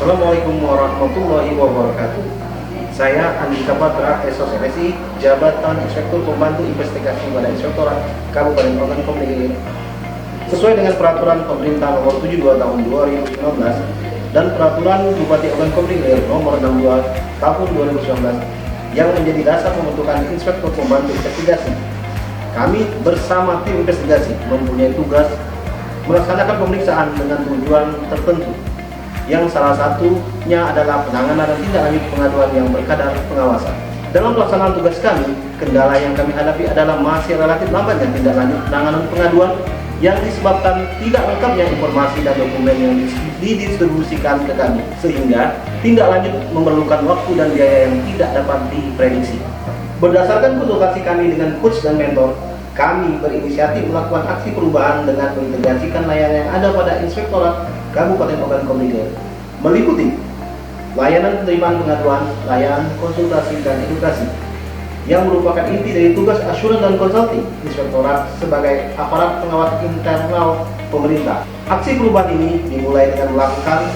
Assalamualaikum warahmatullahi wabarakatuh. Saya Andika Patra, SOS MSI, Jabatan Inspektur Pembantu Investigasi Badan Inspektorat Kabupaten Ogan Komering, sesuai dengan Peraturan Pemerintah Nomor 72 Tahun 2019 dan Peraturan Bupati Ogan Komering Nomor 62 Tahun 2019 yang menjadi dasar pembentukan Inspektur Pembantu Investigasi. Kami bersama tim investigasi mempunyai tugas melaksanakan pemeriksaan dengan tujuan tertentu, yang salah satunya adalah penanganan dan tindak lanjut pengaduan yang berkadar pengawasan. Dalam pelaksanaan tugas kami, kendala yang kami hadapi adalah masih relatif lambatnya tindak lanjut penanganan pengaduan yang disebabkan tidak lengkapnya informasi dan dokumen yang didistribusikan ke kami, sehingga tindak lanjut memerlukan waktu dan biaya yang tidak dapat diprediksi. Berdasarkan konsultasi kami dengan coach dan mentor, kami berinisiatif melakukan aksi perubahan dengan mengintegrasikan layanan yang ada pada Inspektorat Kabupaten Ogan Komering, meliputi layanan penerimaan pengaduan, layanan konsultasi dan edukasi, yang merupakan inti dari tugas assurance dan consulting Inspektorat sebagai aparat pengawas internal pemerintah. Aksi perubahan ini dimulai dengan melakukan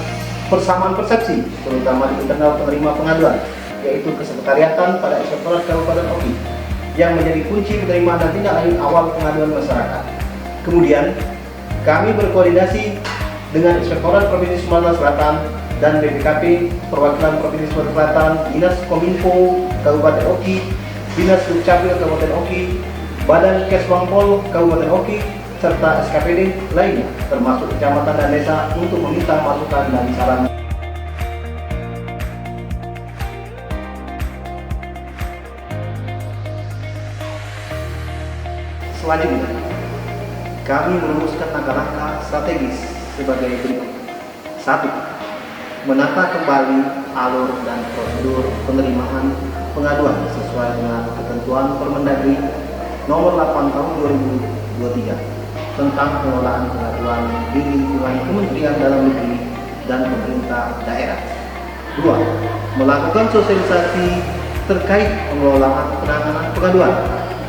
persamaan persepsi, terutama di internal penerima pengaduan, yaitu kesekretariatan pada Inspektorat Kabupaten Ogi, yang menjadi kunci penerimaan dan tindak lanjut awal pengaduan masyarakat. Kemudian, kami berkoordinasi dengan Inspektorat Provinsi Sumatera Selatan dan BPKP Perwakilan Provinsi Sumatera Selatan, Dinas Kominfo Kabupaten Ogi, Dinas Dukcapil Kabupaten Ogi, Badan Kesbangpol Kabupaten Ogi, serta SKPD lainnya, termasuk kecamatan dan desa, untuk meminta masukan dan saran. Selanjutnya, kami merumuskan langkah-langkah strategis sebagai berikut. 1. Menata kembali alur dan prosedur penerimaan pengaduan sesuai dengan ketentuan Permendagri Nomor 8 Tahun 2023 tentang pengelolaan pengaduan di lingkungan Kementerian Dalam Negeri dan pemerintah daerah. 2. Melakukan sosialisasi terkait pengelolaan penanganan pengaduan.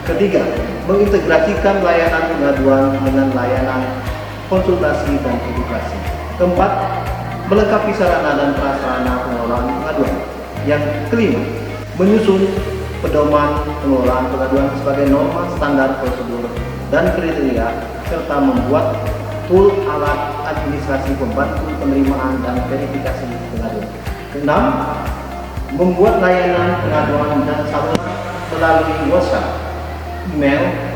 Ketiga, mengintegrasikan layanan pengaduan dengan layanan konsultasi dan edukasi. Keempat, melengkapi sarana dan prasarana pengelolaan pengaduan. Yang kelima, menyusun pedoman pengelolaan pengaduan sebagai norma standar prosedur dan kriteria, serta membuat tool alat administrasi pembantu penerimaan dan verifikasi pengaduan. Keenam, membuat layanan pengaduan dan saluran melalui WhatsApp, email,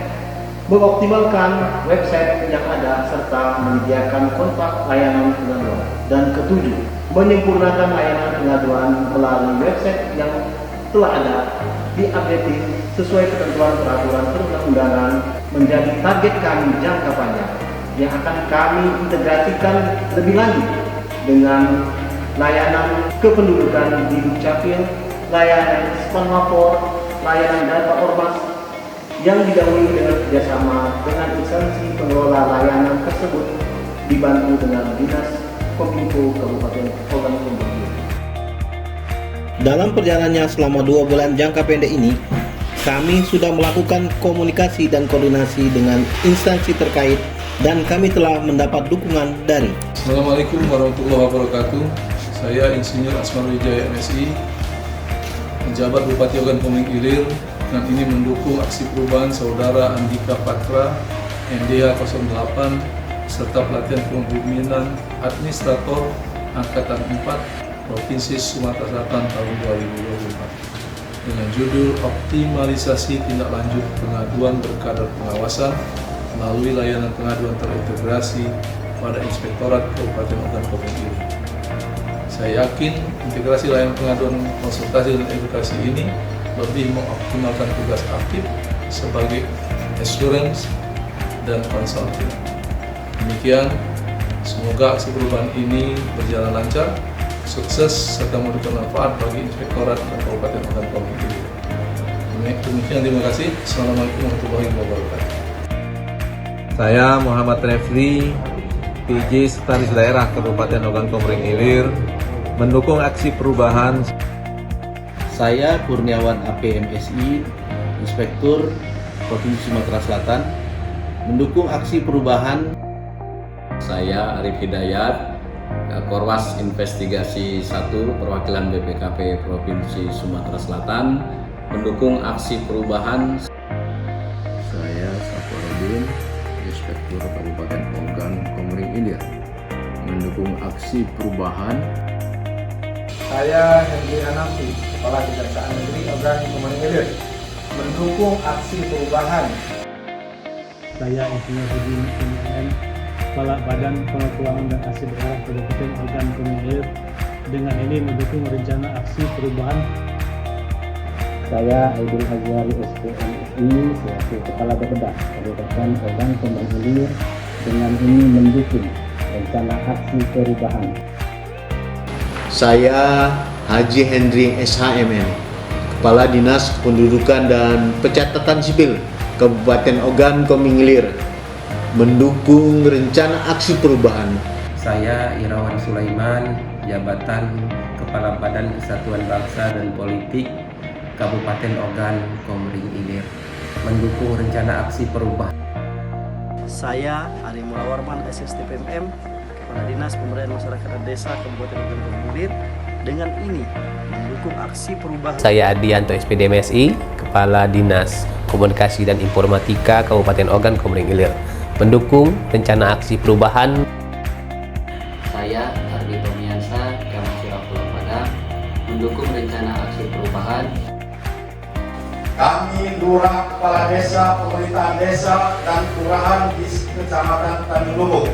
mengoptimalkan website yang ada, serta menyediakan kontak layanan pengaduan. Dan ketujuh, menyempurnakan layanan pengaduan melalui website yang telah ada, diupdate sesuai ketentuan peraturan perundang-undangan, menjadi target kami jangka panjang yang akan kami integrasikan lebih lanjut dengan layanan kependudukan di Dukcapil, layanan Spanlapor, layanan data ormas, yang didahului dengan kerjasama dengan instansi pengelola layanan tersebut, dibantu dengan Dinas Kominfo Kabupaten Ogan Komering. Dalam perjalanannya selama 2 bulan jangka pendek ini, kami sudah melakukan komunikasi dan koordinasi dengan instansi terkait, dan kami telah mendapat dukungan dari Assalamualaikum warahmatullahi wabarakatuh. Saya Insinyur Asman Wijaya MSI, penjabat Bupati Ogan Komering Ilir, dan ini mendukung aksi perubahan Saudara Andika Patra, NDA 08, serta pelatihan kepemimpinan administrator Angkatan 4 Provinsi Sumatera Selatan tahun 2024 dengan judul Optimalisasi Tindak Lanjut Pengaduan Berkadar Pengawasan melalui layanan pengaduan terintegrasi pada Inspektorat Kabupaten Ogan Komering Ilir. Saya yakin integrasi layanan pengaduan, konsultasi dan edukasi ini lebih mengoptimalkan tugas aktif sebagai assurance dan consulting. Demikian, semoga aksi perubahan ini berjalan lancar, sukses, serta memberikan manfaat bagi Inspektorat dan Kabupaten Ogan Komering Ilir. Demikian, terima kasih. Assalamualaikum warahmatullahi wabarakatuh. Saya Muhammad Refli, PJ Sekretaris Daerah Kabupaten Ogan Komering Ilir, mendukung aksi perubahan. Saya Kurniawan APMSI, Inspektur Provinsi Sumatera Selatan, mendukung aksi perubahan. Saya Arif Hidayat, Korwas Investigasi 1 Perwakilan BPKP Provinsi Sumatera Selatan mendukung aksi perubahan. Saya Safarudin, Inspektur Kabupaten Ogan Komering Ilir, mendukung aksi perubahan. Saya Henry Hanafi, Kepala Kejaksaan Negeri Ogan Komering Ilir, mendukung aksi perubahan. Saya Insinyur Hudi MN, Kepala Badan Pengelolaan dan Arsip Daerah Kabupaten Ogan Komering Ilir, dengan ini mendukung rencana aksi perubahan. Saya Aidil Azwari SPMSI selaku Kepala Bapeda Kabupaten Ogan Komering Ilir, dengan ini mendukung rencana aksi perubahan. Saya Haji Henry SHMN, Kepala Dinas Kependudukan dan Pencatatan Sipil Kabupaten Ogan Komering Ilir, mendukung rencana aksi perubahan. Saya Irawan Sulaiman, jabatan Kepala Badan Kesatuan Bangsa dan Politik Kabupaten Ogan Komering Ilir, mendukung rencana aksi perubahan. Saya Ari Mulawarman SSTPMM, Kepala Dinas Pemberdayaan Masyarakat dan Desa Kabupaten Ogan Komering Ilir, dengan ini mendukung aksi perubahan. Saya Adianto SPD MSI, Kepala Dinas Komunikasi dan Informatika Kabupaten Ogan Komering Ilir, mendukung rencana aksi perubahan. Saya Ardi Tomiansa, Camat Pulau Padang, mendukung rencana aksi perubahan. Kami Lurah, Kepala Desa, Pemerintahan Desa, dan Kelurahan di Kecamatan Tanjung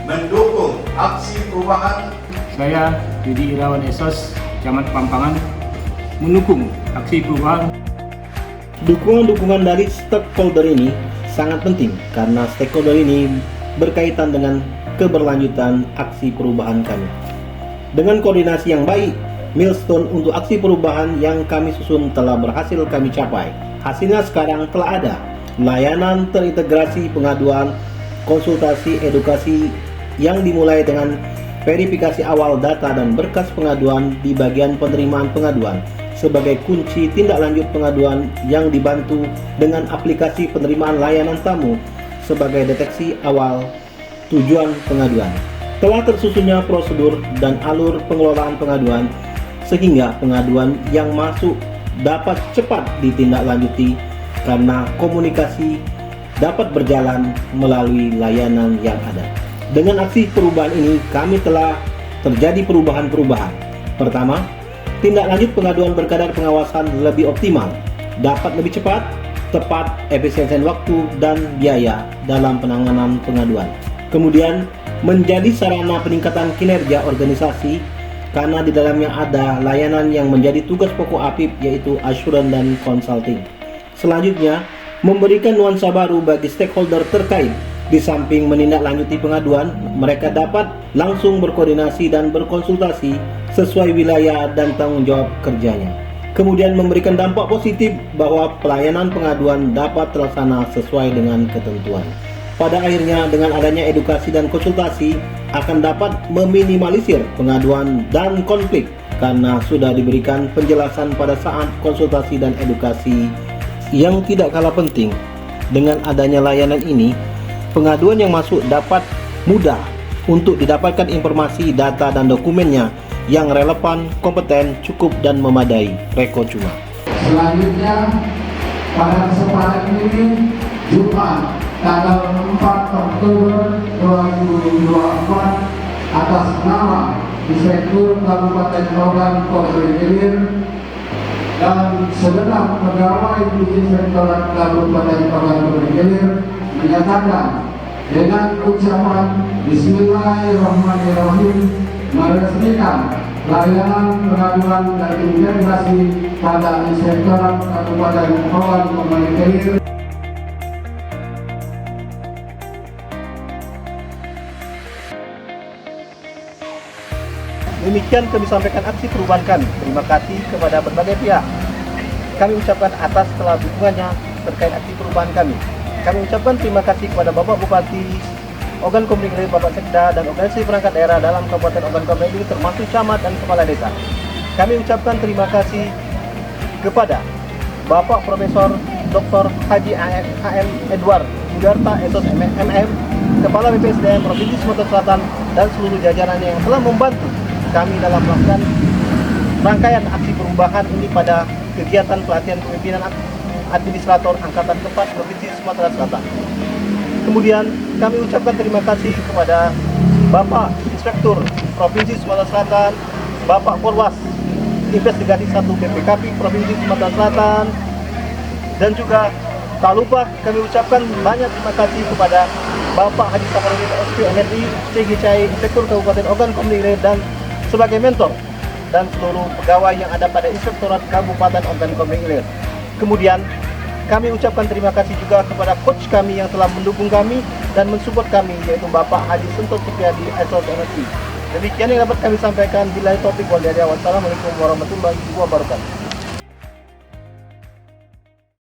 mendukung aksi perubahan. Saya Yudi Irawan Esos, Camat Pampangan, mendukung aksi perubahan. Dukungan-dukungan dari stakeholder ini sangat penting karena stakeholder ini berkaitan dengan keberlanjutan aksi perubahan kami. Dengan koordinasi yang baik, milestone untuk aksi perubahan yang kami susun telah berhasil kami capai. Hasilnya sekarang telah ada layanan terintegrasi pengaduan, konsultasi, edukasi yang dimulai dengan verifikasi awal data dan berkas pengaduan di bagian penerimaan pengaduan sebagai kunci tindak lanjut pengaduan, yang dibantu dengan aplikasi penerimaan layanan tamu sebagai deteksi awal tujuan pengaduan. Telah tersusunnya prosedur dan alur pengelolaan pengaduan sehingga pengaduan yang masuk dapat cepat ditindaklanjuti karena komunikasi dapat berjalan melalui layanan yang ada. Dengan aksi perubahan ini kami telah terjadi perubahan-perubahan. Pertama, tindak lanjut pengaduan berkadar pengawasan lebih optimal, dapat lebih cepat, tepat, efisiensi waktu dan biaya dalam penanganan pengaduan. Kemudian, menjadi sarana peningkatan kinerja organisasi karena di dalamnya ada layanan yang menjadi tugas pokok APIP, yaitu assurance dan consulting. Selanjutnya, memberikan nuansa baru bagi stakeholder terkait. Di samping menindaklanjuti pengaduan, mereka dapat langsung berkoordinasi dan berkonsultasi sesuai wilayah dan tanggung jawab kerjanya. Kemudian memberikan dampak positif bahwa pelayanan pengaduan dapat terlaksana sesuai dengan ketentuan. Pada akhirnya, dengan adanya edukasi dan konsultasi akan dapat meminimalisir pengaduan dan konflik karena sudah diberikan penjelasan pada saat konsultasi dan edukasi. Yang tidak kalah penting, dengan adanya layanan ini, pengaduan yang masuk dapat mudah untuk didapatkan informasi, data, dan dokumennya yang relevan, kompeten, cukup, dan memadai. Reko Cuma. Selanjutnya, pada kesempatan ini, Jumat tanggal 4 Oktober 2024, atas nama Inspektur Kabupaten Ogan Komering Ilir dan segenap pegawai di Inspektorat Kabupaten Ogan Komering Ilir menyatakan dengan ucapan Bismillahirrahmanirrahim meresmikan layanan pengaduan dan integrasi pada Inspektorat Kabupaten Ogan Komering Ilir. Demikian kami sampaikan aksi perubahan kami. Terima kasih kepada berbagai pihak. Kami ucapkan atas telah dukungannya terkait aksi perubahan kami. Kami ucapkan terima kasih kepada Bapak Bupati Ogan Komering Ilir, Bapak Sekda, dan organisasi perangkat daerah dalam Kabupaten Ogan Komering Ilir termasuk camat dan kepala desa. Kami ucapkan terima kasih kepada Bapak Profesor Dr. Haji A.M. Edward Mudarta, SOS MM, Kepala BPSDM Provinsi Sumatera Selatan dan seluruh jajarannya yang telah membantu kami dalam melakukan rangkaian aksi perubahan ini pada kegiatan pelatihan kepemimpinan administrator Angkatan 4 Provinsi Sumatera Selatan. Kemudian kami ucapkan terima kasih kepada Bapak Inspektur Provinsi Sumatera Selatan, Bapak Korwas Investigasi 1 BPKP Provinsi Sumatera Selatan, dan juga tak lupa kami ucapkan banyak terima kasih kepada Bapak Haji Safarudin SP MNI, CGCI Inspektur Kabupaten Ogan Komering Ilir dan sebagai mentor, dan seluruh pegawai yang ada pada Inspektorat Kabupaten Ogan Komering Ilir. Kemudian kami ucapkan terima kasih juga kepada coach kami yang telah mendukung kami dan mensupport kami, yaitu Bapak Haji Sentot Supriyadi SOS MSI. Demikian yang dapat kami sampaikan. Billahi taufiq wal hidayah. Wassalamualaikum warahmatullahi wabarakatuh.